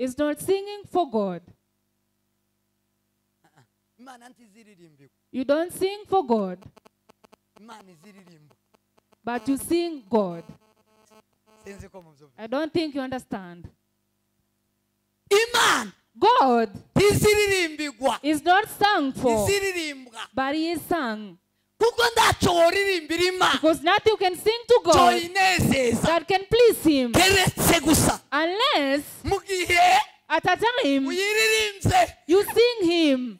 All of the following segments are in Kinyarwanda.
is not singing for God. Imana ntiziririmbirwa. You don't sing for God, Imana iziririmba. but you sing God. Sinzi ko mubyumva. I don't think you understand. Imana God ntiziririmbirwa. is not sung for, Iziririmbwa. but he is sung. Kuko ntacyo woririmbira Imana. Because nothing you can sing to Cyo God inezeza. that can please him, Keretse gusa. unless Mu gihe at a time uyiririmbye. you sing him.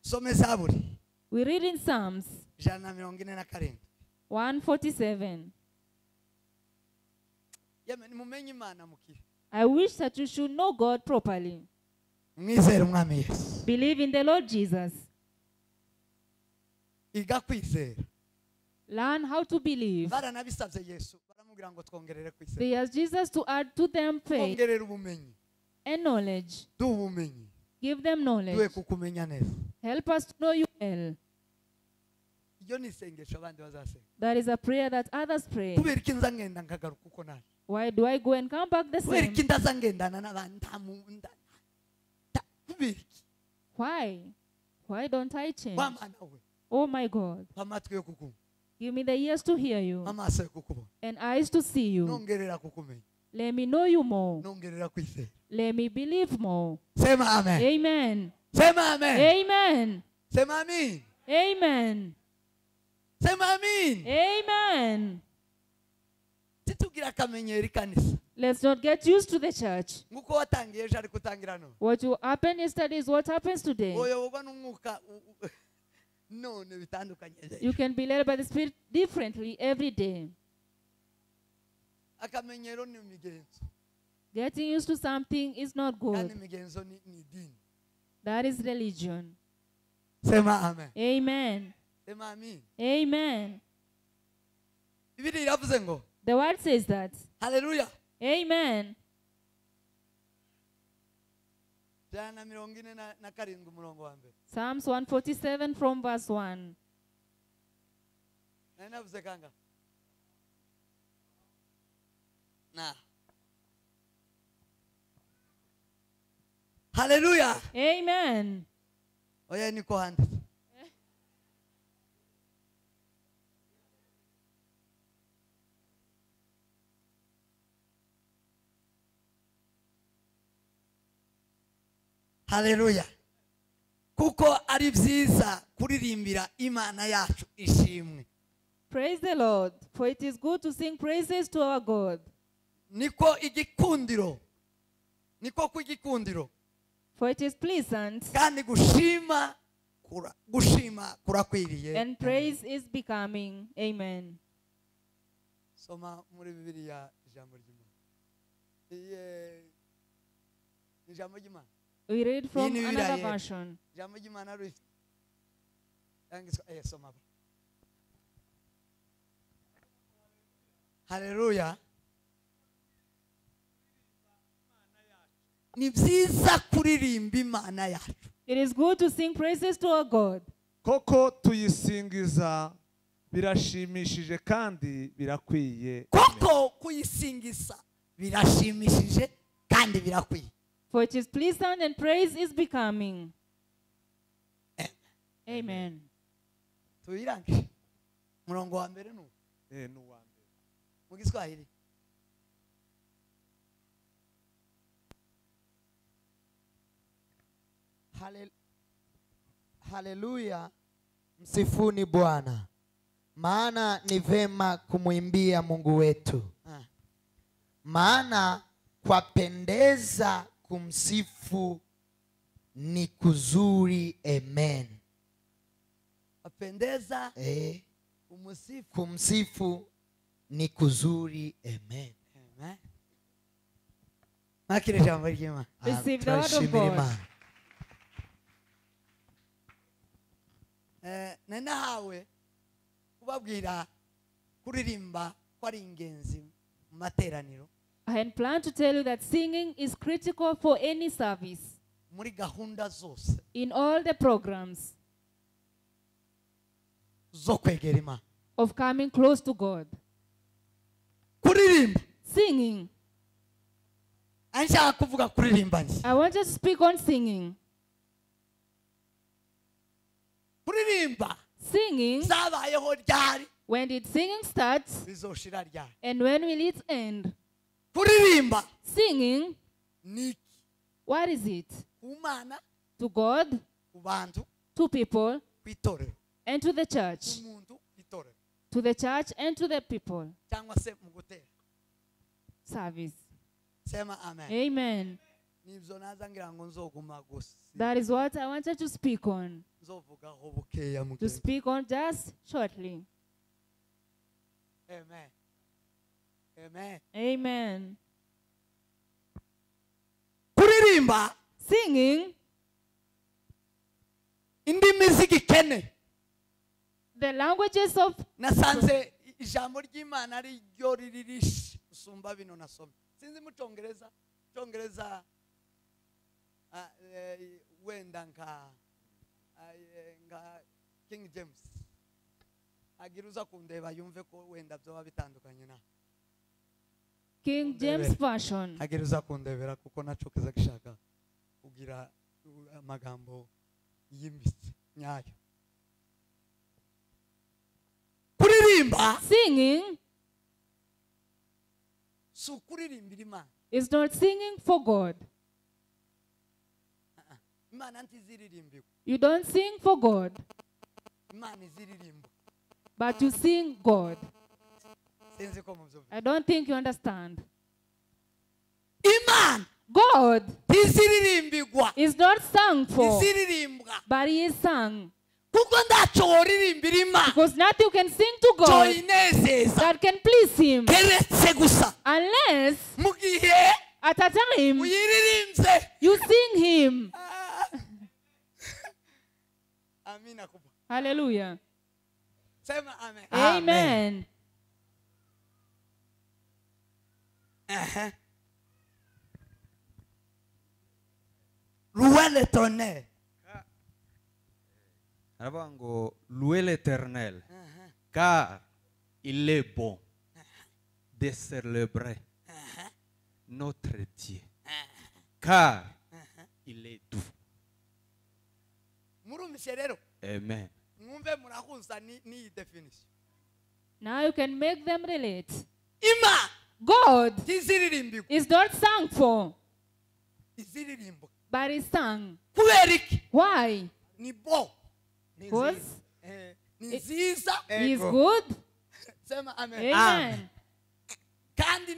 Some Zaburi. We read in Psalms 147. 147. Yeme nimumenye Imana mukire. I wish that you should know God properly. Mwizere umwami Yesu. Believe in the Lord Jesus. Iga kwizera. Learn how to believe. Baranabisabye Yesu. Baramubwira ngo twongerere kwizera. They ask Jesus to add to them faith Twongerere ubumenyi. and knowledge. Ubumenyi. Give them Duhe knowledge. kukumenya neza. Help us to know you well. Iyo ni isengesho abandi bazasenga. That is a prayer that others pray. Kubera iki nza ngenda nkagaruka uko naje. Why do I go and come back the Kubera same? iki ndaza ngendana n'abandi kubera iki? Why? Why don't I change? Wamana we. Oh my God. Amatwi yo kukumva. Give me the ears to hear you Amaso yo kukubona. and eyes to see you. Nongerera kukumenya. Let me know you more. Nongerera kwizera. Let me believe more. Sema amen. Amen. Sema amen. Amen. Sema amen. Amen. Sema amen. Amen. Titugira akamenyero ikanisa. Let's not get used to the church. Nkuko watangiye ejo ari kutangira none. What will happen yesterday is what happens today. Oyoborwa n'umwuka none bitandukanye. You can be led by the Spirit differently every day. Akamenyero ni imigenzo. Getting used to something is not Kandi good. imigenzo ni idini. That is religion. Sema amen. Amen. Sema amen. Amen. Bibiri iravuze ngo The word says that. haleluya. Amen. 147 umurongo wa mbere. Psalms 147 from verse 1. Nani navuze kanga? Na. Haleluya. Amen. Oya niko handitse. Haleluya. Kuko ari byiza kuririmbira Imana yacu ishimwe. Praise the Lord, for it is good to sing praises to our God. Niko igikundiro. Niko kugikundiro. For it is pleasant, Kandi gushima kurakwiriye. and praise is becoming. Amen. Soma muri Bibiliya ijambo ry'Imana. Ijambo ry'Imana. We read from Yini another Bibiliya. version. Ijambo ry'Imana rifite. Yangizwa soma. Haleluya. Ni byiza kuririmba Imana yacu. It is good to sing praises to our God. Koko tuyisingiza birashimishije kandi birakwiye. Koko kuyisingiza birashimishije kandi birakwiye. For it is pleasant and praise is becoming. Amen. Tuyirangije. Murongo wa mbere nu. Nuwa mbere. Mu Giswahili. Haleluya, msifuni Bwana, maana ni vema kumwimbia Mungu wetu. Maana kwapendeza kumsifu ni kuzuri. Amen. Apendeza kumsifu ni kuzuri. Amen. Amen. Makire jambo ry'Imana. Receive the word of God. Nanahawe kubabwira kuririmba kwari ingenzi mu materaniro. I had planned to tell you that singing is critical for any service. Muri gahunda zose In all the programs zo kwegera Imana. of coming close to God. Kuririmba Singing anshaka kuvuga kuririmba nzi I want us to speak on singing. kuririmba Singing, zabayeho ryari when did singing start bizoshira ryari and when will it end? kuririmba Singing, ni iki? what is it? ku mana To God, ku bantu to people, ku itorero and to the church. umuntu itorero To the church and to the people. cyangwa se mu gutera Service. sema amen Amen. nibyo naza ngira ngo nzoguma gusa That is what I wanted to speak on. nzovugaho bukeya To mugenzi speak on just shortly. amen amen Amen. kuririmba Singing, indimi z'igikene the languages of nasanze ijambo ry'Imana ari ryo riririshe usumba bino nasomye sinzi mu cyongereza wenda nka King James agira uza kundeba yumve ko wenda byoba bitandukanye na King James Version. agira uza kundebera kuko naco kiza gishaka kugira amagambo yimbitse nyayo kuririmba Singing si ukuririmbira Imana is not singing for God. Imana ntiziririmbirwa You don't sing for God, Imana iziririmba but you sing God. sinzi ko mubyumva I don't think you understand. Imana God ntiziririmbirwa is not sung for, iziririmbwa but he is sung. kuko ndaco woririmbira Imana Because nothing you can sing to cyo God inezeza that can please him keretse gusa unless mu gihe at a time uyiririmbye you sing him. amina kuba Hallelujah. sema amen Amen. Aha. Louez l'éternel. aravuga ngo louez l'éternel car il est bon de célébrer notre Dieu car il est doux. Murumvishe rero Amen. mwumve murahuza ni definition. Now you can make them relate. Imana God ntiziririmbirwa is not sung for, iziririmba but is sung. kubera iki Why? ni bo Because ni nziza he is good. sema amen Amen. kandi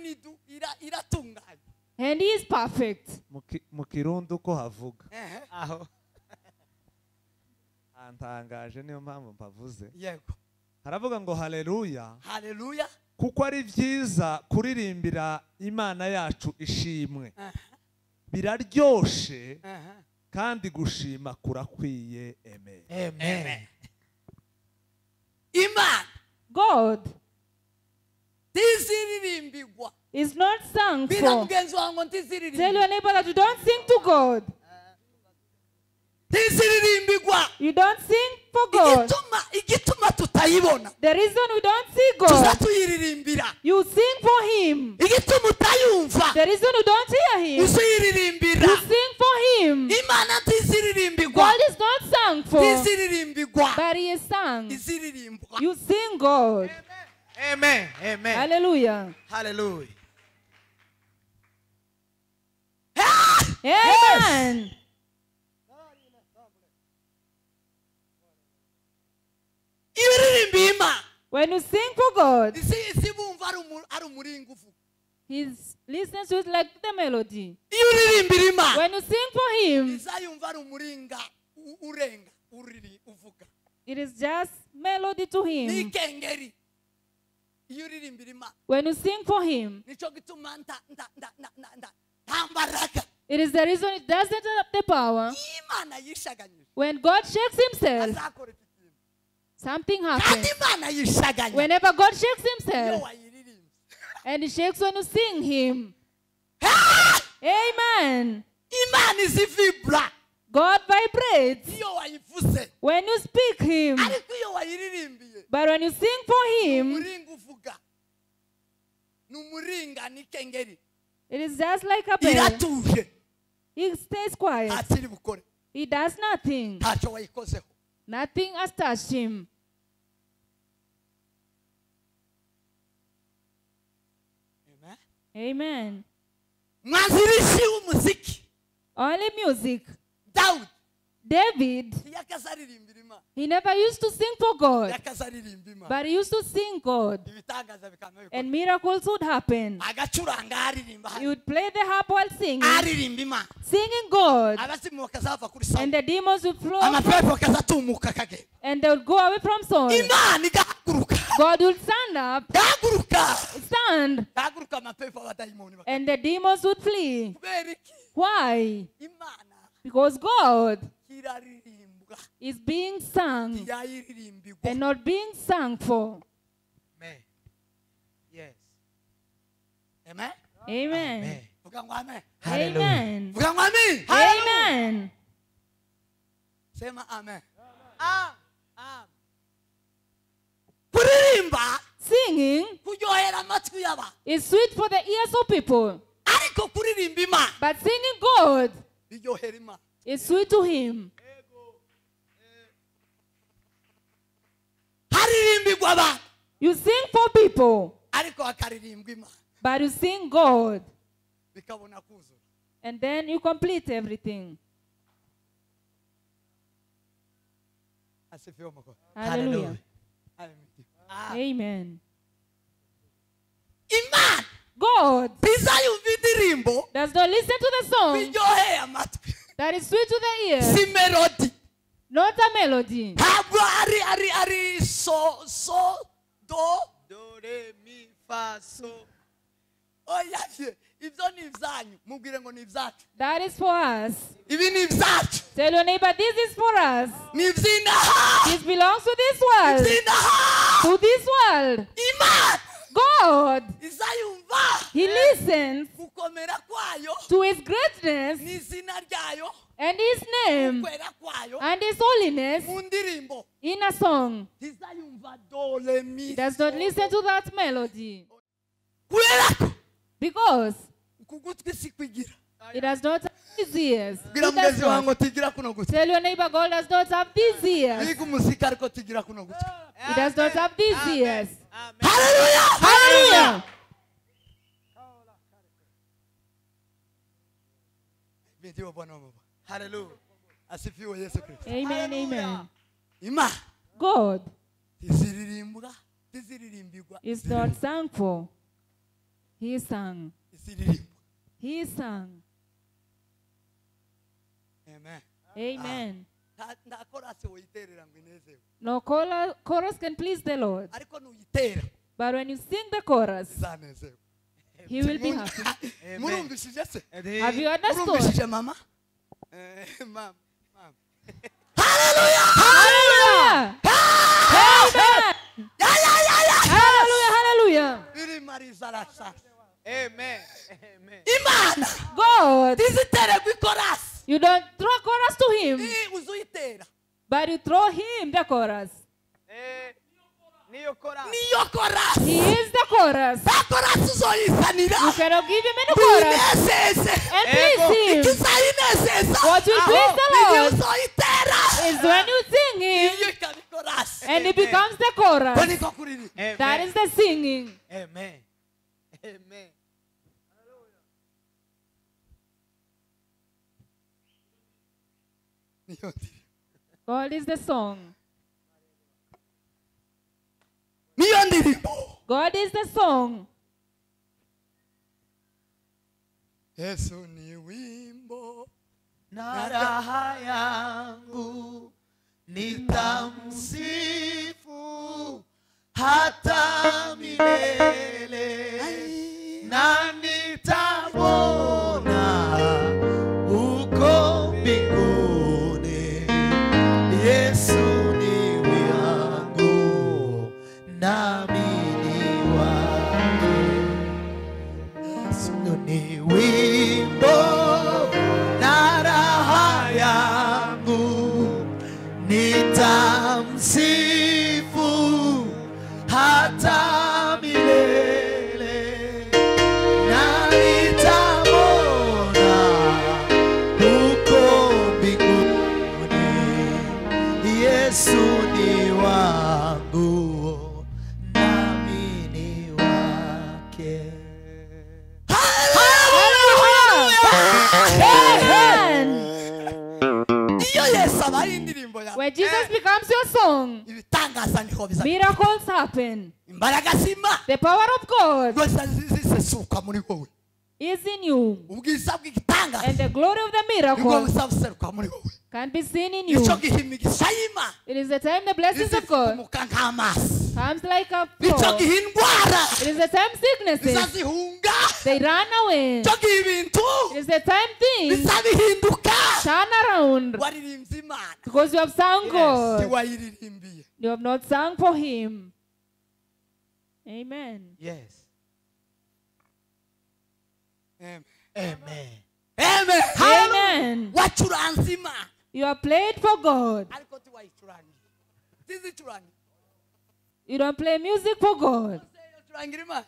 iratunganye And he is perfect. mu kirundi uko havuga aho antangaje niyo mpamvu mpavuze yego haravuga ngo haleluya haleluya kuko ari byiza kuririmbira Imana yacu ishimwe biraryoshe kandi gushima kurakwiye. Amen. amen Imana God ntiziririmbirwa is not sung bira for. mugenzi wawe ngo Tell ntiziririmbirwa your neighbor that you don't sing to God. ntiziririmbirwa You don't sing for God. igituma tutayibona The reason we don't see tuza God, tuyiririmbira you sing for him. igituma utayumva The reason you don't hear him, uziririmbira you sing for him. Imana ntiziririmbirwa God is not sung for, ntiziririmbirwa but he is sung. iziririmbwa You sing God. amen amen Hallelujah. hallelujah Amen. iyo uririmbiye Imana When you sing for God, isi bumva ari umuringa uvuga he listens to it like the melody. iyo uririmbira Imana When you sing for him, izayumva ari umuringa urenga uvuga it is just melody to him. n'ikengeri iyo uririmbira Imana When you sing for him, nicyo gituma nta mbaraga it is the reason it doesn't have the power. iyo Imana yishaganyije When God shakes himself, azakora iki kintu something kandi happens. Imana yishaganya Whenever God shakes iyo himself, wayiririmbye and he shakes when you sing him. Amen. Imana izi vibra God vibrates iyo wayivuze when you speak him. ariko iyo wayiririmbiye But when you sing for him, umuringa uvuga ni umuringa n'ikengeri It is just like a bell. iratuje He stays quiet. ntacyo iri bukore He does nothing. ntacyo wayikozeho. Nothing has touched him. Amen. Amen. mwanzilishi w'umuziki Only music. dawudi David, yakazaririmbira imana he never used to sing for God, yakazaririmba imana but he used to sing God. ibitangaza bikamera And miracles would happen. agacuranga aririmba He would play the harp while singing, aririmba imana singing God. abazimu bakazava kuri And sawa the demons would flow amapepo akazatumuka akagenda and they would go away from Saul. imana igahaguruka God would stand up, gahaguruka stand, gahaguruka amapepo abadayimoni and the demons would flee. kubera iki Why? imana Because God iraririmbwa is being sung yayiririmbirwa and not being sung for. Amen. Yes. amen Amen. Amen. vuga ngo amen Hallelujah. Amen. vuga ngo amen Amen. sema amen kuririmba Singing kuryohera amatwi y'abantu is sweet for the ears of people, ariko kuririmba imana but singing God biryohera imana is sweet to Him. haririmbirwa abantu You sing for people, ariko hakaririmbwa imana but you sing God, bikabona kuzura and then you complete everything. asifiwe mukuru Hallelujah. Hallelujah. Amen. imana God bizayumva indirimbo does not listen to the song biryoheye amatwi that is sweet to the ears, si melodi not a melody. ntabwo ari so do re mi fa so oya ibyo ni ibyanyu mubwire ngo ni ibyacu That is for us. ibi ni ibyacu Tell your neighbor, this is for us. ni iby'inaha This belongs to this world. iby'inaha To this world. imana God, izayumva He listens gukomera kwayo to His greatness n'izina ryayo and His name kwera kwayo and His holiness mu ndirimbo in a song. izayumva do re mi He does not listen to that melody kubera ko because uku gutwi si kwigira it does not have these ears. bwira It does mugenzi wawe not. ngo tigira kuno gutwi Tell your neighbor, God does not have these ears. biga umuziki ariko tigira kuno gutwi He does not have these ears. haleluya Hallelujah. Ndiyo Bwana Baba. Haleluya. Asifiwe Yesu Kristo. Amen, amen. Imana God tiziririmbirwa is not sung for. He is sung. iziririmbwa. He is sung. Amen. Amen. Nta chorus uyiterera ngo inezewe. No chorus can please the Lord. Ariko nuyitera But when you sing the chorus, izanezewe. He will be happy. Murumvishije se? Have you understood? Murumvishije mama? Mama. Hallelujah! Amen! Hallelujah! Hallelujah! Biri mariza rasa. Amen. Imana God, tizitererwa chorus. you don't throw chorus to Him, Uzuyitera. but you throw Him the chorus. Niyo kora. Niyo chorus. He is the chorus. Ba chorus uzoyisanira. You cannot give Him any chorus Binezeze. and please Him. Ikizayinezeza. What will please the Niyo Lord uzoyitera. is when you sing Him Iyo ikaba chorus. and it becomes the chorus. Boniko kuriri. That is the singing. Amen. Amen. Niyo ndirimbo. God is the song. Niyo ndirimbo. God is the song. Yesu ni wimbo. Na raha yangu nitamsifu hata milele, na nitamwona huko mbinguni. Yesu ni wangu nami ni wake. Yesu ni wimbo na raha yangu, nitamsifu hata milele, na Yesu ni wangu, nami ni wake. iyo Yesu abaye indirimbo yawe, When Jesus becomes your song, ibitangaza niho biza. miracles happen. Imbaraga z'Imana The power of God rwose zisesuka muri wowe. is in you, Ubwiza bw'igitangaza and the glory of the nibwo miracle buza buseruka muri wowe. can be seen in you. Nicyo gihe imigisha y'Imana It is the time the blessings of God izikumuka nk'amazi. comes like a Nicyo flood. gihe indwara It is the time sicknesses, zizazihunga. they run away. Nicyo gihe ibintu It is the time things bizabihinduka. turn around, waririmbye Imana because you have sung God. ntiwayiririmbiye. You have not sung for Him. Amen. Yes. Amen. Amen. Amen. Amen. wacuranze Imana You have played for God. ariko ntiwayicurangira. Tizicurangira. You don't play music for God. Yocurangira Imana.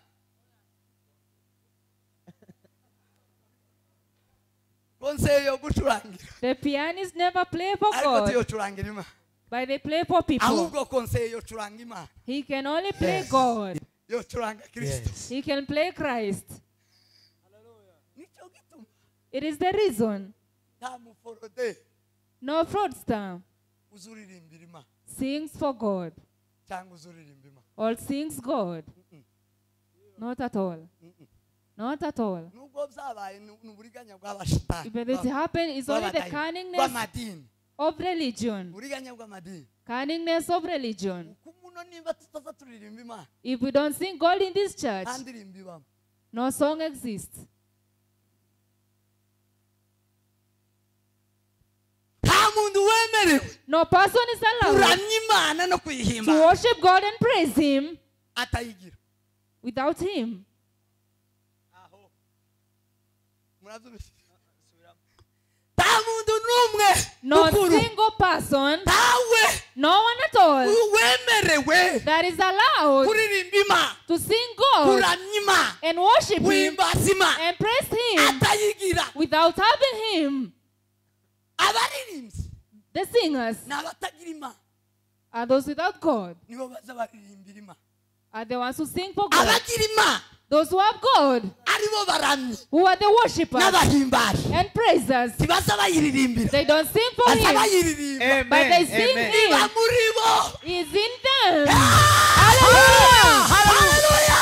Konseye yo gucurangira. The pianists never play for Ariko God, tiyocurangira Imana. but they play for people. Ahubwo konseye yocuranga Imana. He can only play God. Yocuranga Kristo. Yes. He can play Christ. Nicyo gituma It is the reason. nta muforode No fraudster uzuririmbira Imana sings for God cyangwa uzuririmba Imana. or sings God. Not at all. Not at all. Nubwo byabaye n'uburiganya bw'abashitani. If it happen, it's only the cunningness bw'amadini. of religion. Uburiganya bw'amadini. Cunningness of religion. Kumuno nimba tutaza turirimba Imana. If we don't sing God in this church, Nta ndirimbo ibamo. no song exists. Nta muntu wemerewe No person is allowed kuramya Imana no to kuyihimba worship God and praise Him atayigira. without Him. Aho. Murabyumvise? Nta muntu n'umwe No mukuru single person, ntawe no one at all wemerewe that is allowed kuririmba Imana, to sing God kuramya Imana, and worship Him guhimbaza Imana and praise Him atayigira. without having Him. Abaririmbyi The singers ni abatagira Imana are those without God, nibo baza baririmbira Imana. are the ones who sing for God. Abagira Imana Those who have God, aribo baramyi who are the worshippers n'abahimbazi. and praisers. Ntibaza bayiririmbira, They don't sing for baza Him, bayiririmba. but they sing Iba Him. muri bo. Is in them. Hallelujah! Hallelujah!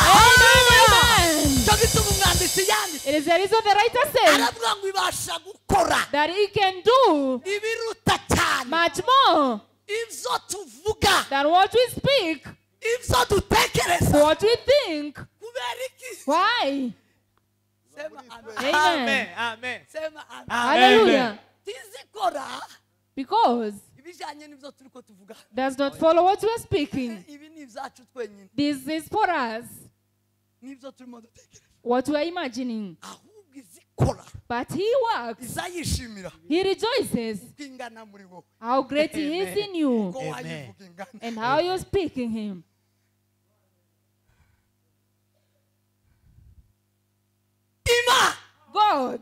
Amen. Cyo gituma umwanditsi yanditse It is the reason the writer says aravuga ngo ibasha gukora that He can do ibiruta cyane much more ibyo tuvuga, than what we speak, ibyo dutekereza. what we think. Kubera iki? Why? Sema amen. Amen. Amen. Sema amen. Hallelujah. Tizikora Because ibijyanye n'ibyo turi ko tuvuga. does not follow what we are speaking. Ibi ni ibyacu twenyine, This is for us, n'ibyo turimo dutekereza. what we are imagining. Ahubwo izikora But He works. izayishimira He rejoices uko ingana muri wowe, how great He is in you uko wayivuga ingana. and how you're speaking Him. Imana God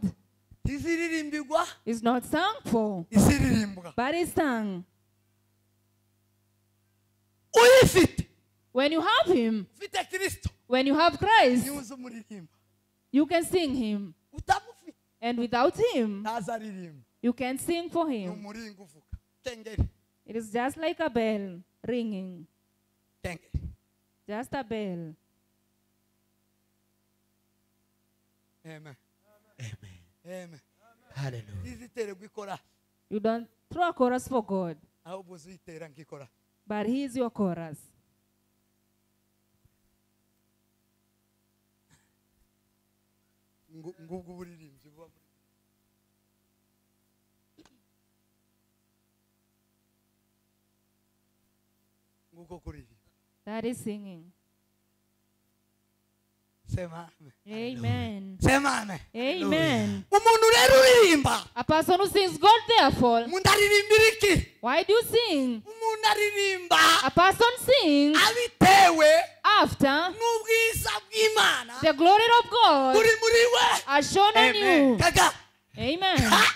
iziririmbirwa, is not sung for, iziririmbwa. but is sung. Uyifite, When you have Him, ufite Kristo, when you have Christ, niwe uzi umuririmba. you can sing Him. Utamufite And without Him, ntazaririmba. you can sing for Ni Him. umuringa uvuga. Kengeri, It is just like a bell ringing. kengeri. Just a bell. Amen. Amen. Amen. Hallelujah. Izitere gwikora, You don't throw a chorus for God, ahubwo uzitera nkikora. but He is your chorus. Ngubwo uburirimbyi buba muri. Nguko kuririmba. That is singing. Sema amen. Amen. Sema amen. Amen. Umuntu rero uririmba, A person who sings God, therefore, umuntu aririmbira iki? why do you sing? Umuntu aririmba A person sings abitewe after n'ubwiza bw'Imana the glory of God buri muri we. has shown on you. Kaga. Amen. Ha!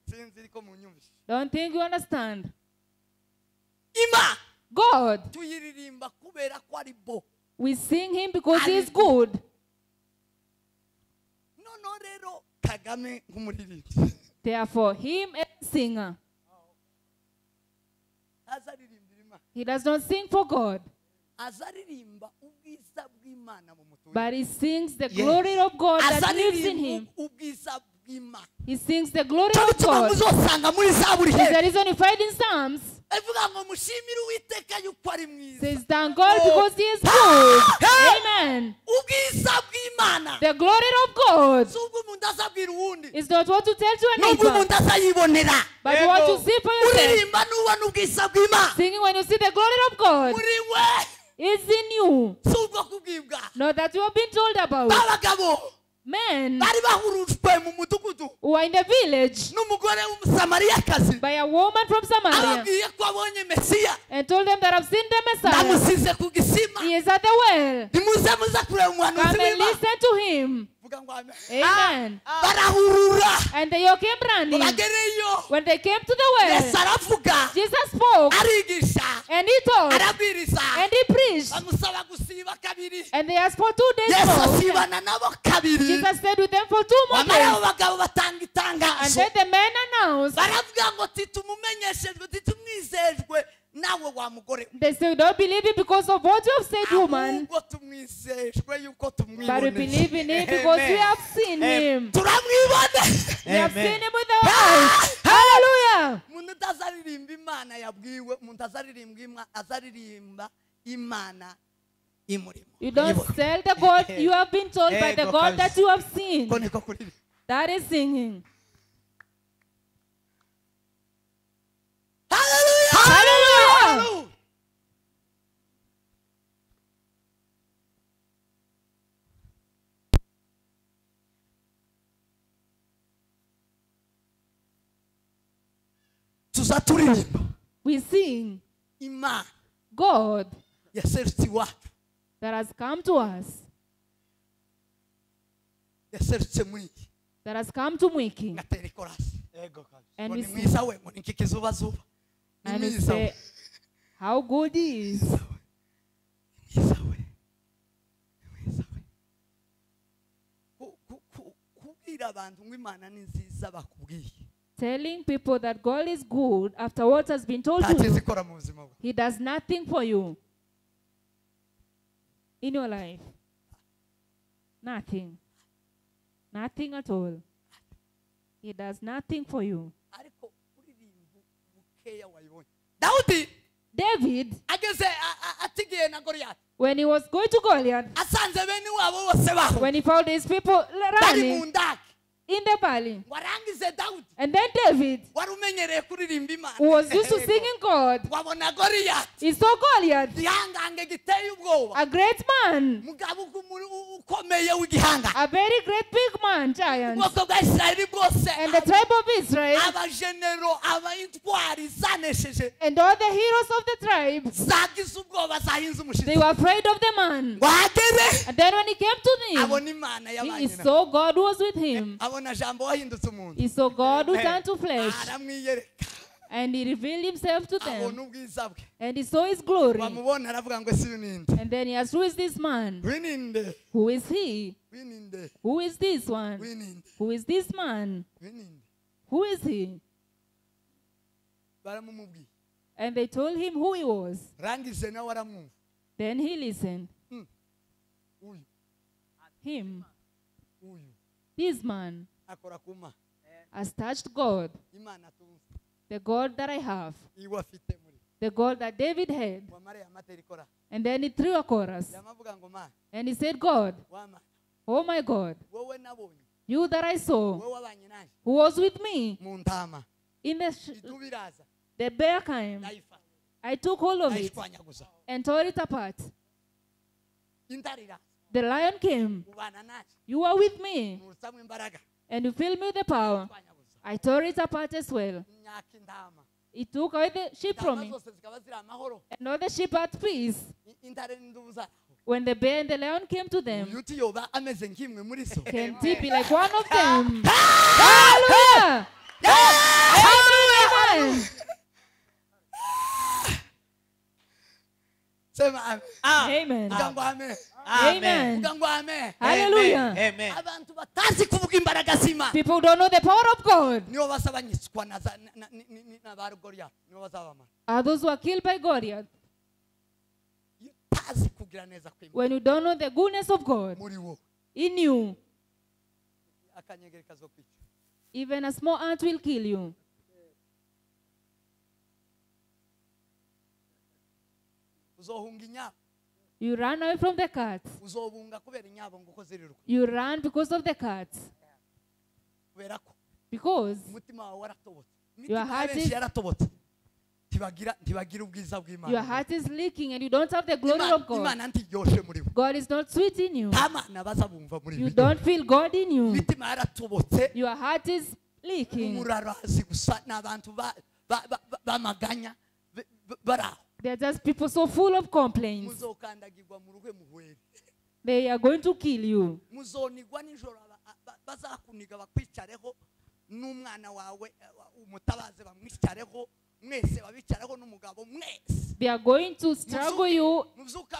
Sinzi ko munyumvise. Don't think you understand. Imana God. tuyiririmba kubera ko ari bo. We sing him because he is good. Noneho rero Kagame nk'umuririmbyi Therefore, him as a singer, azaririmbira Imana, he does not sing for God, azaririmba ubwiza bw'Imana mu mutima, but he sings the glory of God that lives in azaririmba him. ubwiza bw'Imana. He sings the glory Cyo of gituma God. muzosanga muri Zaburi Is the he reason you find in Psalms. evuga ngo mushimire Uwiteka yuko ari mwiza. Says, thank God because he is good. Amen. Ubwiza bw'Imana The glory of God si ubwo umuntu azabwira uwundi, is not what to tell to a nubwo neighbor, umuntu azayibonera. but what you see for yourself. Uririmba n'ubona ubwiza bw'Imana Singing when you see the glory of God muri we, is in you. si ubwo kubwibwa. Not that you have been told about. Babagabo Men bari bahurujwe mu mudugudu who are in the village n'umugore w'umusamariyakazi by a woman from Samaria ababwiye ko abonye Mesiya, and told them that I've seen the Messiah. ndamusize ku gisima, He is at the well. nimuze muze kureba umuhanuzi Come and w'Imana. listen to him. Vuga ngo amen. Amen. Barahurura And they all came running. bagereyo, When they came to the Yesu well, aravuga, Jesus spoke arigisha, and he taught arabwiriza, and he preached. bamusaba gusiba kabiri, And they asked for 2 days Yesu more. asibana nabo kabiri. Jesus stayed with them for 2 more Wamara abo days. bagabo batanga And itangazo, then the men announced, baravuga ngo titumumumenyeshejwe, titumwizejwe nawe wa mugore, they say, we don't believe it because of what you have said, woman, ahubwo tumwizejwe yuko but we tumwiboneye. believe in him because we have seen him. Turamwibone. We have seen him with our eyes. Hallelujah. Umuntu utazaririmba Imana yabwiwe, umuntu azaririmba Imana imurimo. You don't sell the God you have been told by the God that you have seen. Ko niko kuri. That is singing. Hallelujah. Hallelujah. Tuzaturirimba We sing Imana God yaserutse iwacu, that has come to us, yaserutse muri iki, that has come to Mwiki. ngatera ikorasi. And Ngo we ni sing mwiza we, ngo ni nkikizubazuba. Ni and we mwiza we. say, how good he is. Mwiza we. Mwiza we. Kubwira abantu ngo Imana ni nziza bakubwiye. Telling people that God is good after what has been told to Ntacyo you. ikora mu buzima bwawe. He does nothing for you in your life. Nothing. Nothing at all. He does nothing for you. Ariko kuririmba bukeya wayibonye. Dawudi David, ageze atigiye na Goliath, when he was going to Goliath, asanze bene wabo bose baho when he found his people bari mu running ndake, in the valley, ngo arangize Dawudi and then David, wari umenyereye kuririmba Imana, who was used to singing God, wabona Goliath he saw Goliath, igihangange giteye ubwoba, a great man, mugabo ukomeye w'igihanga, a very great big man, giant, ubwoko bwa Isirayeli bwose, and the tribe of Israel, abajenero, abayintwari zanesheje, and all the heroes of the tribe, zagize ubwoba, zahinze they umushitsi, were afraid of the man. wagere And then when he came to him, abona Imana he y'abanyina, saw God was with him. abona Jambo wahindutse umuntu, He saw God who turned to flesh, aramwiyereka, and he revealed himself to them, abona ubwiza bwe, and he saw his glory. bamubona aravuga ngo ese uyu ninde, And then he asked, who is this man? uyu ninde, Who is he? uyu ninde, Who is this one? uyu ninde, Who is this man? uyu ninde, Who is he? baramumubwiye, And they told him who he was. rangize nawe aramwumva, Then he listened. uyu Him, uyu this man, akora ku Mana, has touched God, Imana tumva, the God that I have, iwe afite muri, the God that David had. wamare amatera ikora, And then he threw a chorus. yamavuga ngo Mana, And he said, God, wama, oh my God, wowe nabonye, you that I saw, wowe wabanye nanjye who was with me mu ntama, in idubu iraza, the bear came. ndayifata, I took hold of it ndayishwanyaguza, and tore it apart. intare iraza, The lion came. ubana nanjye, You were with me, nuzamo imbaraga, and you filled me with the power. ndayishwanyaguza, I tore it apart as well. imyaka intama, He took away the sheep from intama me, zose zikaba ziri amahoro, and all the sheep at peace. intare n'indubu zaho, When the bear and the lion came to them, uyu utiyoba ameze nk'imwe muri zo, can he be like one of them? Hallelujah! Amen. sema amen. Amen. Vuga ngo amen. Amen. Vuga ngo amen. Hallelujah. Amen. Abantu batazi kuvuga imbaraga z'Imana People don't know the power of God. nibo bazabanyitswa na ba Goliath, nibo bazabamara. Are those who are killed by Goliath. Iyo utazi kugira neza kw'Imana When you don't know the goodness of God muri wo, in you, akanyegeri kazokwica. even a small ant will kill you. Uzohunga inyabo, You run away from the cats. uzobunga kubera inyabo nguko ziriruka. You run because of the cats. Kubera ko Because umutima wawe waratobotse. Your Imitima heart y'abenshi is- yaratobotse. Ntibagira ubwiza your bw'Imana. heart is leaking and you don't have the glory of God. Imana ntiryoshe muri bo. God is not sweet in you. Nta mana bazabumva muri You bo. don't feel God in you. Imitima yaratobotse. Your heart is leaking. Umurarazi gusa n'abantu bamaganya bari aho. They're just people so full of complaints. Muzokandagirwa mu ruhwe muhwere. They are going to kill you. Muzonigwa nijoro bazakuniga bakwicareho n'umwana wawe umutabaze bamwicareho mwese babicareho n'umugabo mwese. They are going to struggle you,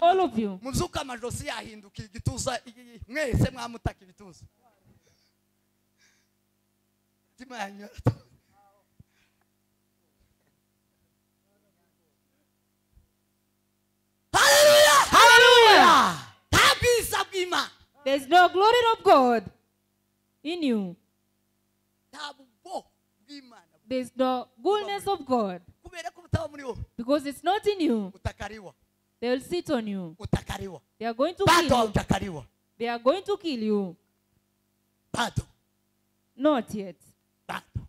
all of you. Muzuka amajosi yahinduka igituza mwese mwamutaka ibituza. Timanya. Hallelujah! Hallelujah! Tabisa bw'Imana. There's no glory of God in you. Tabubo bw'Imana. There's no goodness of God. Kubera ko butaba muri wowe. Because it's not in you. Utakariwa. They will sit on you. Utakariwa. They are going to Bado kill you. utakariwa. They are going to kill you. Bado. Not yet. Bado.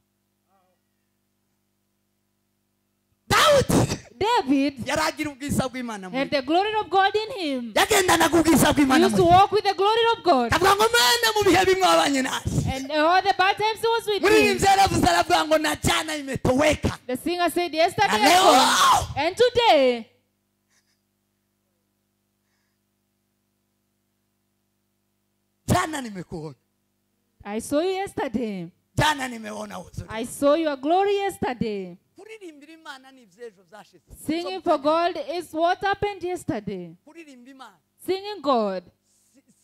Daudi David yaragira ubwiza bw'Imana muri. had the glory of God in him. Yagendanaga ubwiza He bw'Imana used to muri. walk with the glory of God. Avuga ngo Mana mu bihe bimwe wabanye nasi. And all the bad times he was with Muri him. imvera yaravuze aravuga ngo na jana imetoweka. The singer said yesterday Na leo gone, and today jana nimekuona. I saw you yesterday. Jana nimeona uzuri. I saw your glory yesterday. Kuririmbira Imana ni ivyejo vyashize. Singing for God is what happened yesterday. Kuririmba Imana Singing God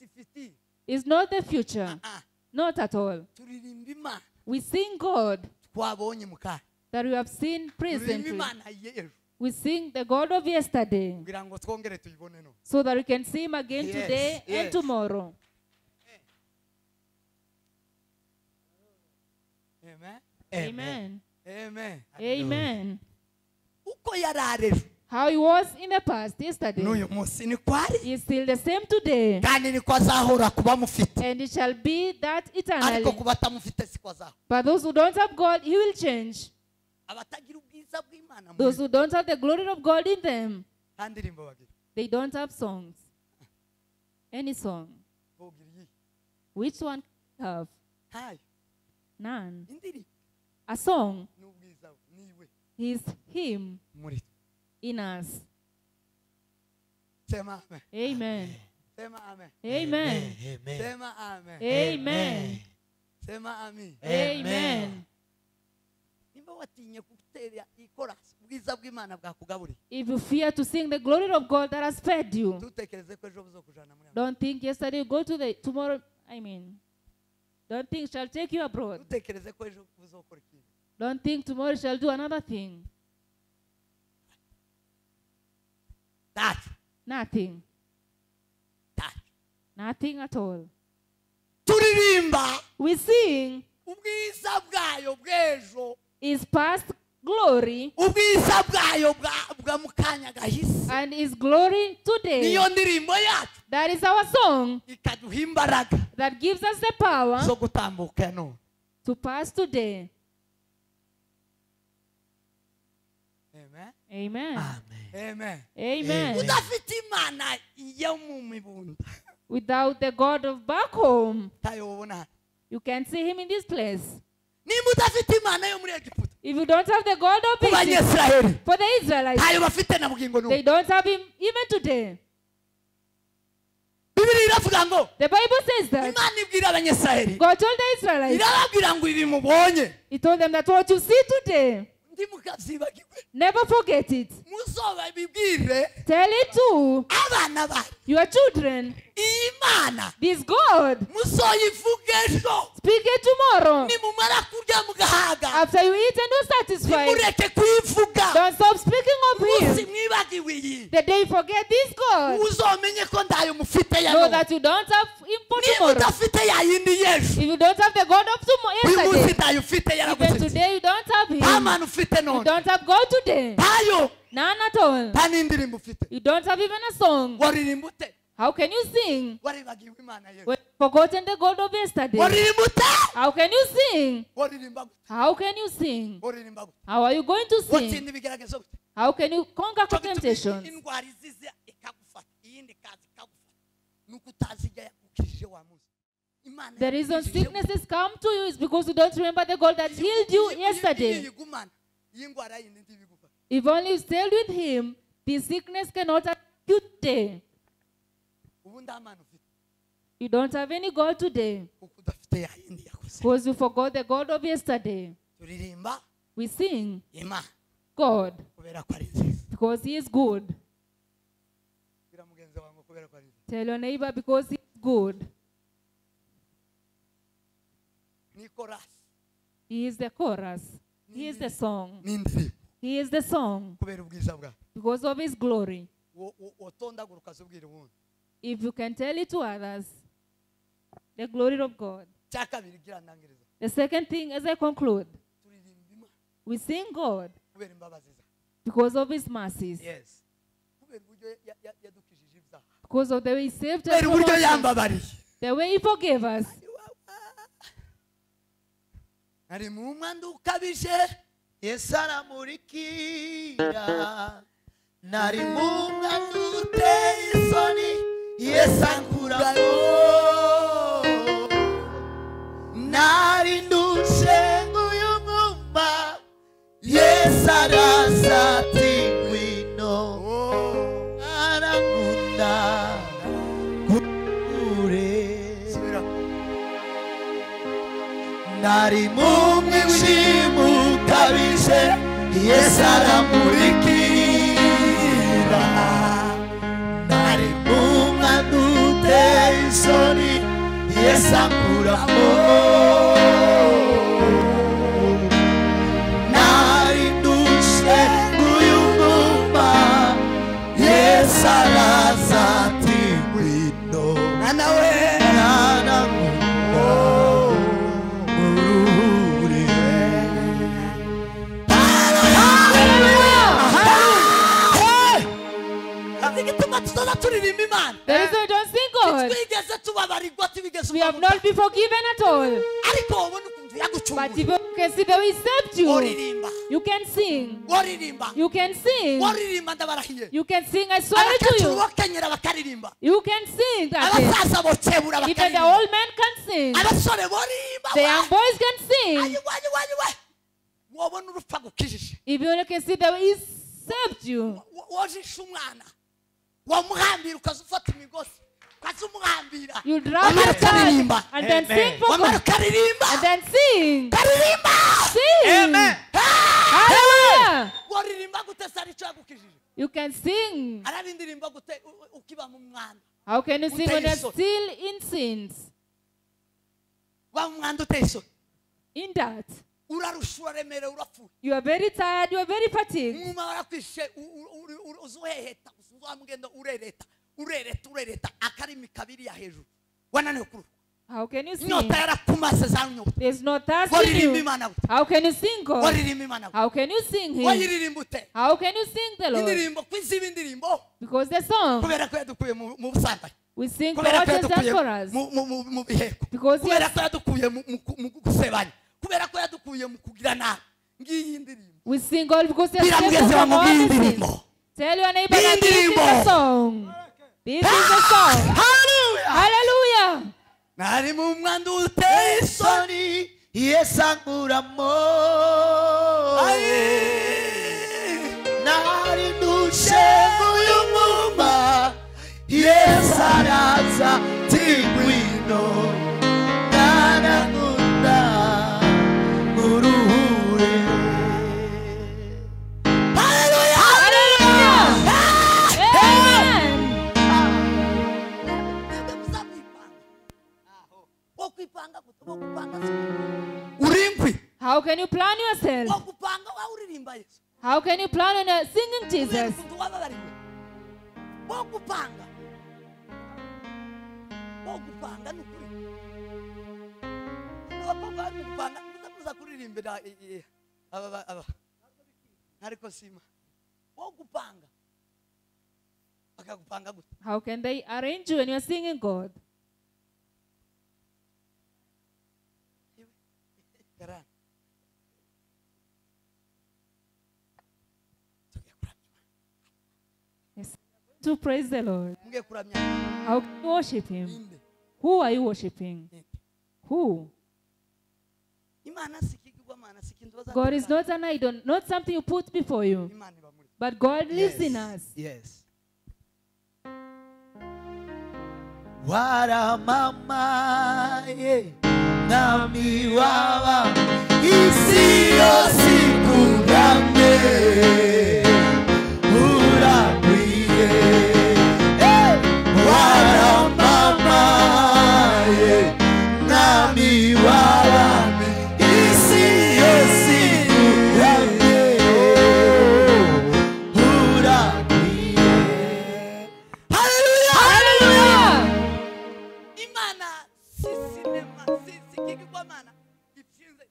sifiti. is not the future. Not at all. Turirimba Imana We sing God twabonye mukara. that we have seen Turirimba presently. Imana yejo. We sing the God of yesterday Kugira ngo twongere tuyibone no. so that we can see him again Yes, today yes. and tomorrow. Amen. Amen. Amen. Amen. Uko yararejo. How he was in the past yesterday N'uyu munsi ni kwari. is still the same today. Kandi niko azahora kuba mufite. And it shall be that Ariko eternally. kuba atamufite siko azahora. But those who don't have God, he will change. Abatagira ubwiza bw'Imana Those muri. who don't have the glory of God in them, Nta ndirimbo bagira. they don't have songs. Any song. Bogira iyi. Which one have? Ntayo. None. Indirimbo A song n'ubwiza niwe is him muri. in us. Sema amen. Amen. Sema amen. Amen. Amen. Sema amen. Amen. Sema amen. Amen. Nimba watinye gutera ikorasi ubwiza bw'Imana bwakugaburiye. If you fear to sing the glory of God that has fed you, Tutekereze ko ejo buzokujana muri. don't think yesterday you go to the tomorrow. Don't think shall take you abroad. Tutekereze ko ejo buzokora ikintu. Don't think tomorrow shall do another thing. That. Nothing. Nothing at all. Turirimba We sing ubwiza bwayo bw'ejo. his past glory Ubwiza bwayo bwa mukanya gahise. and his glory today. Niyo ndirimbo yacu That is our song ikaduha imbaraga that gives us the power zo gutambuka none. to pass today. Amen. Amen. Amen. Amen. Udafite Imana yo mu mibunda. Without the God of back home, Tayobona. you can see him in this place. Nimba udafite Imana yo muri Egiputa. If you don't have the God of Ku Egypt, Banyesiraheli. for the Israelites, Tayo bafite na bugingo they n'ubu. don't have him even today. Bibiri iravuga ngo The Bible says that Imana ibwira Abanyesiraheli. God told the Israelites, Irababwira ngo ibi mubonye. he told them that what you see today, Ndi mukavyibagirwe. Never forget it. muzoba bibwire Tell it to abana banyu your children. iyi Mana This God. muzoyivuge ejo Speak it tomorrow. nimumara kurya mugahaga After you eat and you're satisfied, nimureke kuyivuga don't stop speaking of umunsi Him. mwibagiwe iyi The day you forget this God, uzomenye ko ndayo mufite ya know none that you don't have Him for niba tomorrow. udafite ya yindi y'ejo If you don't have the God of tomorrow, uyu munsi yesterday, ndayo ufite even yaragutse today you don't have nta Him. mana ufite You none don't have God today. ntayo None at all. nta n'indirimbo ufite You don't have even a song. waririmba ute How can you sing waribagiwe Imana yewe when you've forgotten the God of yesterday? waririmba ute How can you sing? waririmba gute How can you sing? waririmba gute How are you going to sing? watsinda ibigeragezo gute How can you conquer Cyo gituma temptations? indwara izize ikagufata iyindi kazi ikagufata nuko utazi ijya yakukijije wa munsi Imana The reason yakukijije sicknesses come to you is because you don't remember the God that healed you yesterday. yigumana iyi ndwara yindi ndibigufata If only you stayed with Him, this sickness cannot attack you today. ubu nta mana ufite You don't have any God today kuko udafite ya yindi yakoze because you forgot the God of yesterday. turirimba We sing Imana God kubera ko ari nziza because He is good. bira mugenzi wangu kubera ko ari nziza Tell your neighbor because He is good. ni chorus He is the chorus. He is the song. ni indirimbo He is the song kubera ubwiza bwawe because of His glory. wotondagura ukazubwira ubundi If you can tell it to others, the glory of God. cya kabiri gira ntangiriza The second thing, as I conclude, turirimba Imana we sing God kubera imbabazi zawe because of His mercies, yes kubera uburyo yadukijije ibyaha because of the way He saved us, kubera from uburyo our sins, yambabariye the way He forgave us. ari mu mwanda ukabije Yesu aramurikira nari mu mwanda uteye isoni Yesu ankuramo nari ndushe nguyu mwumva Yesu araza ati ngwino arankunda kure subira nari mu mwijima ukabije Yesu aramurikira nari mu mwanda uteye isoni Yesu ankuramo nari ndushe nguyu mwumva Yesu araza ati ngwino mwana we azi igituma tuzoza turirimba Imana There is no don't sing God. twigeze tubabarirwa tubigeze We have not been forgiven at all. ariko wabona ukuntu But yagucunguye if you can see the way He saved you, woririmba you can sing. woririmba You can sing. woririmba ndabarahiye You can sing. I swear to abakecuru you. bokenyera bakaririmba You can sing. That day. abasaza bokebura Even the bakaririmba old men can sing. abasore borimba The young boys can sing. ayiwe wabona urupfa gukijije If you can see the way He saved you. wojisha umwana wamuhambira ukaza ufata imigozi ukaza umuhambira You drop wamara your child ukaririmba and then sing for wamara God. ukaririmba And then sing. karirimba Sing. Amen. Hallelujah. waririmba gute sari icyo yagukijije You can sing. arabindirimba gute ukiba mu mwanda How can you sing when you're Uteye isoni. still in sins? wa mwanda uteye isoni In that. urarusha uraremerewe urapfuye You are very tired. You are very fatigued. umwuma warakwishe uzuheheta uzamugenda urereta akarimi kabiri ya hejuru wananiwe kuruka How can you sing? inyota yarakumase za nyota There's no thirst in waririmba you. Imana gute How can you sing God? waririmba Imana gute How can you sing Him? wayiririmba ute How can you sing the Lord? indirimbo kwiziba indirimbo Because the song kubera ko yadukuye mu busambanyi we sing for kubera ko watches and yadukuye for us. mu biheko Because kubera yes, ko yadukuye mu gusebanya kubera ko yadukuye mu kugira nabi ngiyi ndirimbo we sing God because He bwira has saved mugenzi us wawe from ngo all ngiyi the sins. ndirimbo Tell your neighbor that this is Indirimbo. the song. This is the song. haleluya Hallelujah. nari mu mwanda uteye isoni isoni Yesu ankuramo nari ndushe nguyu mwumva Yesu araza ati ngwino narankunda nguruhure How can you plan on singing Jesus? umuntu wababariwe wo gupanga ni ukuri abakobwa bari gupanga muza kuririmbira aba ariko sima wo gupanga bakagupanga gute. How can they arrange you when you're singing God? Karani. Yes. To praise the Lord. Muge kuramya How can you worship Him? inde Who are you worshiping? Who? Imana sikigwamana sikindoza. God is not an idol, not something you put before you. Imana iba muri. But God lives in us. Yes. waramamaye nami waba isi yose ikuramye uragwiriye waramamaye nami waba isi yose ikuramye uragwiriye. Hallelujah! Imana sinema sikigwamana ipsinze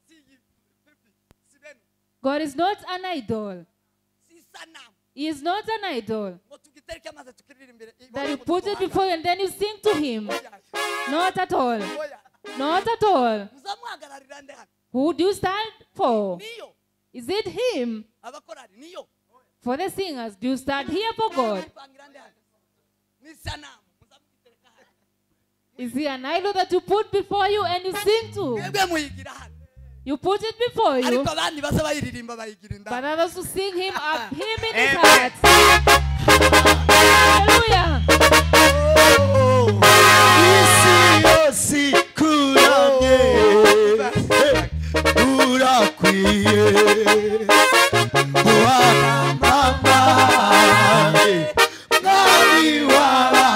sibenu God is not an idol. sisanamu He is not an idol. ngo tugitereke amaze tukiririmbire That you put it before you and then you sing to Him. Not at all. Not at all. muzamuhagararira nde hano Who do you stand for? niyo Is it Him? abakorari niyo For the singers, do you stand here for God? ipangira nde hano ni sanamu muzamugitereka hano Is He an idol that you put before you and you sing to? mwebwe muyigira hano You put it before you, ariko abandi baza bayiririmba bayigira but indani others who sing Him up, Him in His heart. Hallelujah! isi yose ikuramye urakwiye waramamaye mwami waba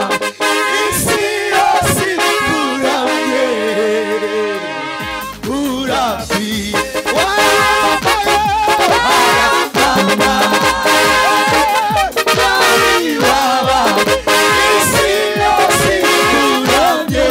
isi yose ikuramye urakwiye mwami waba isi yose ikuramye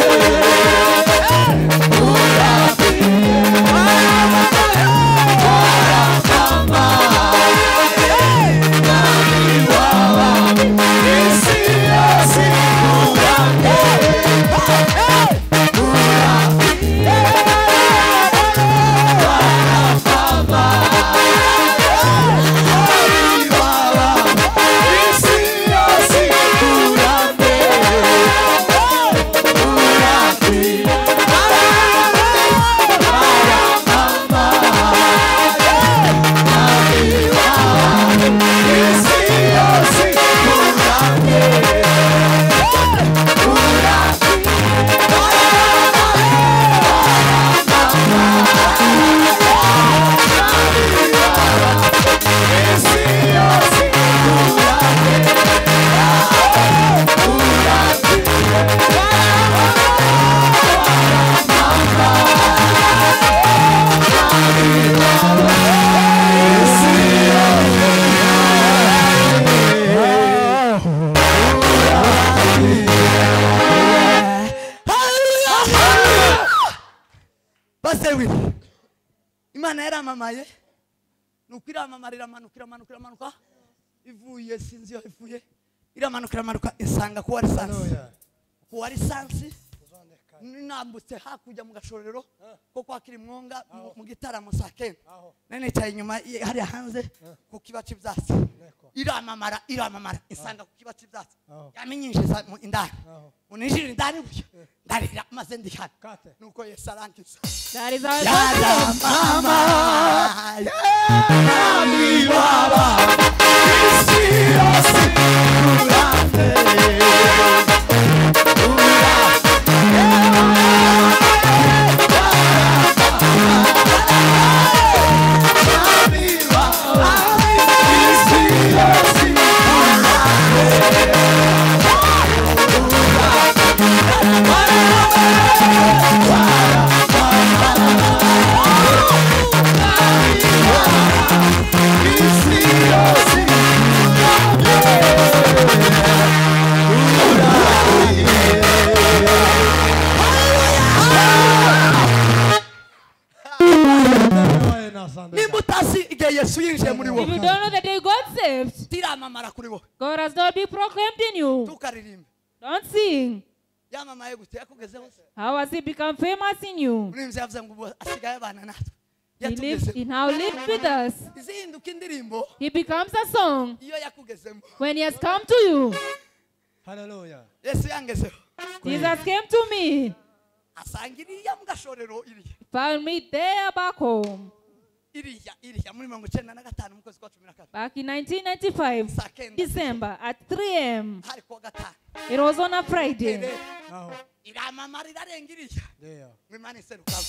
basewi imana yaramamaye nuko iramamara iramanuka ivuye sinzi yo ivuye iramanuka isanga kuwa lisansi ninambutse hakurya mu gashorero ko kwakira imwonga mu gitaramo saa kenda nene cyane inyuma hariya hanze ku kibaci byatsi iramamara isanga ku kibaci byatsi yamenyinjiza indani uninjira indani buryo ndarira maze ndihana nuko Yesu arangiza That is our mama nami baba isi yose isi you got saved, tiramamara kuri wowe God has not been proclaimed in you. tukaririmba Don't sing. yamamaye gute yakugezeho se How has he become famous in you? murinzi yavuze ngo ubu asigaye abana natwe He yatugezeho now lives with us. izihinduka indirimbo He becomes a song iyo yakugezemo when he has come to you. Hallelujah. yesu yangezeho Jesus came to me, asanga iriya mu gashorero iriya found me there back home. iriya muri 95 mu kwezi kwa 12 Back in 1995, Sakenda. December at 3 a.m. hari kuwa gatanu It was on a Friday. Aho. iramamara irarenga iriya There. ngo imana iserukamo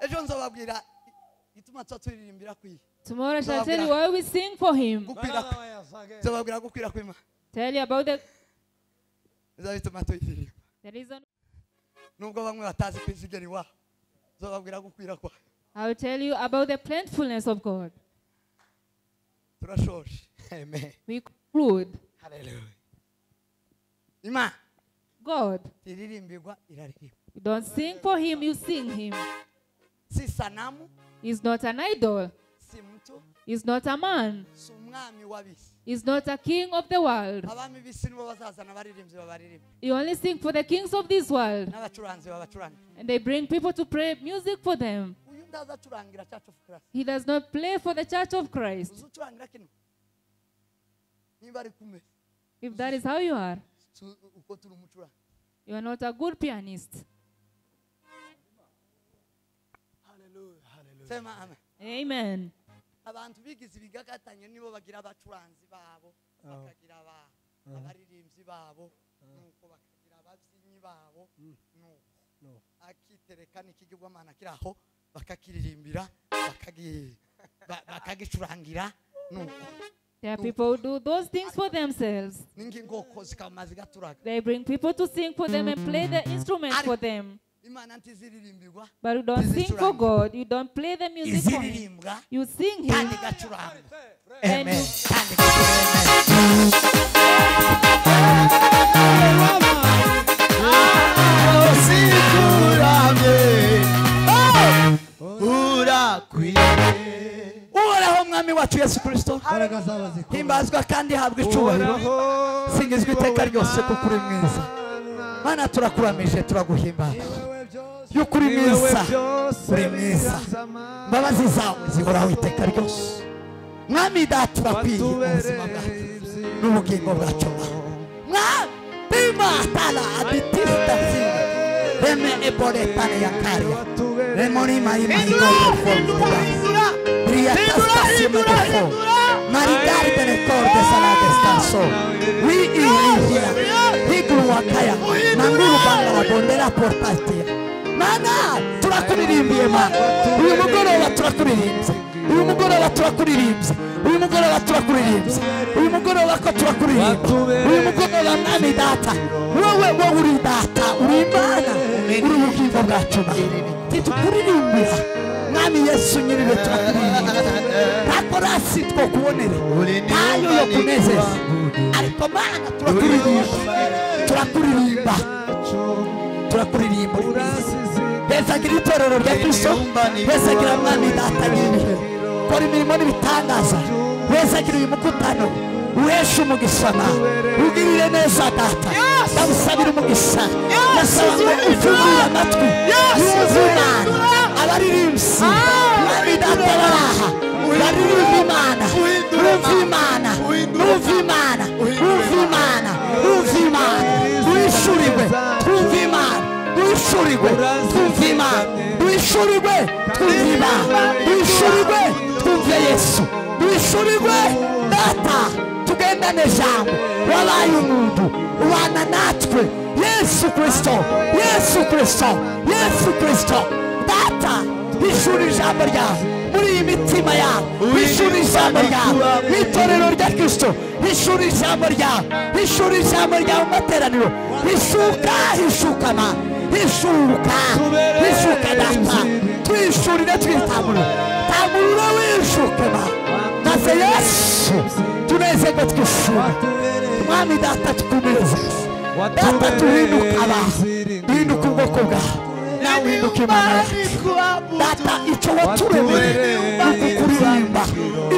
ejo nzobabwira ituma turirimbira kwiye Tomorrow I shall tell you why we sing for him. gukwira nzobabwira gukwira kw'imana Tell you about the bizabituma tuyiririmba reason. nubwo bamwe batazi kwizigera iwabo nzobabwira gukwira kwa I will tell you about the plentifulness of God. turashoje amen We conclude. haleluya imana God, iririmbirwa iraririmba you don't sing for him, you sing him. si sanamu He's not an idol. si mtu He's not a man. si umwami w'abisi He's not a king of the world. abami b'isi nibo bazazana abaririmbyi babaririmba You only sing for the kings of this world. n'abacuranzi babacuranga And they bring people to play music for them. uyu ndaza acurangira Church of Christ He does not play for the Church of Christ. uzi ucurangira kino niba ari kumeza If that is how you are, uko turi umucuranzi you are not a good pianist. sema amen Amen. abantu bigize ibigagatanye nibo bagira abacuranzi babo bakagira abaririmbyi babo nuko bakagira ababyinnyi babo nuko akitereka n'ikigirwamana kiri aho bakakiririmbira bakagicurangira nuko There are people who do those things for themselves. n'ingingoko zikamaze zigaturaga They bring people to sing for them and play the instruments for them. imana ntiziririmbirwa But you don't sing for God. You don't play the music for Him. iziririmbwa You sing kandi Him. igacuranga And you, kandi igacuranga uhoraho mwami wacu yesu kirisito himbazwa kandi habwa icubahiro singizwa iteka ryose kuko uri mwiza mana turakuramije turaguhimbaza yuko uri mwiza uri mwiza imbabazi zawe zihoraho iteka ryose mwami data turakwiye mu buzima bwacu n'ubugingo bwacu mwami tala abitista zina reme eboretane ya karia remorima imahigogo formula riatastasime de fo marigarde le corde salade stasso wi irihia higlu wakaya nanguru banga la bondera portatia mana turakuririmbiye mana uyu mugoroba turakuririmbye uyu mugoroba turakuririmbye uyu mugoroba turakuririmbye uyu mugoroba ko turakuririmbye uyu mugoroba mwami data wowe uri data uri imana uri ubugingo bwacu titukuririmbiha mwami yesu nyiriwe turakuririmbye ntabwo rasi two kubonere ntayo yo kunezeza ariko mana turakuririmba turakuririmba bezagira itorero rya kristo bezagira mwami data nyiriwe kora imirimo n'ibitangaza bezagira uyu mukutano uhesha umugisha ugirire neza data ndabusabira umugisha nasaba ngo ufungure amatwi yumve imana abaririmbyi mwami data baraha baririmba Imana, bumva Imana, bumva Imana, bumva Imana, bumva Imana, wishurirwe twumva Imana, wishurirwe twumva Imana, wishurirwe twumva Imana, wishurirwe twumve Yesu, wishurirwe data tugendane Ijambo, wabaye umuntu ubana natwe Yesu Kristo, Yesu Kristo, Yesu Kristo data wishura ijambo ryawe muri iyi mitima yawe, wishura ijambo ryawe mu itorero rya Kristo, wishura ijambo ryawe, wishura ijambo ryawe mu materaniro, hishukana, hishuka data, twishurire twitamure, tamurura wishuke maze Yesu tunezerwe twishura, mwami data tukuneze, data tuhinduka abantu, duhinduka ubwoko bwawe, nawe uhinduka Imana yacu data, icyo waturemeye ni ukukuririmba,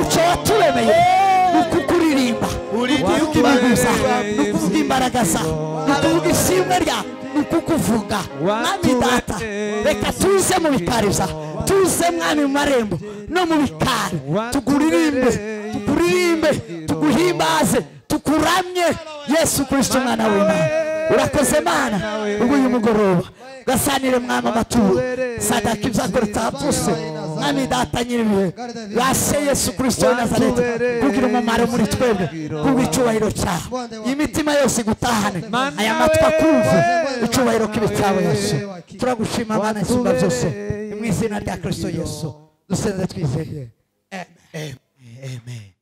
icyo waturemeye ni ukukuririmba, ni ukuvuga ibiguza, ni ukuvuga imbaraga zawe, ni ukuvuga ishimwe ryawe, ni ukukuvuga mwami data, reka tuze mu bikari byawe, tuze mwami mu marembo no mu bikari, tukuririmbe, tuguhimbaze, tukuramye Yesu Kristo mwana w'Imana. Urakoze Mana uyu mugoroba, gasanire mwami amaturo sadaka ibyakoreta byose mwami data nyiribihe, wase Yesu Kristo wa Nazareti kugira umumaro muri twebwe, kubw'icyubahiro cyawe imitima yose gutahane, aya matwi akumve icyubahiro kibe cyawe Yesu. Turagushima Mana isumba byose, mu izina rya Kristo Yesu dusenze twizeye, amen.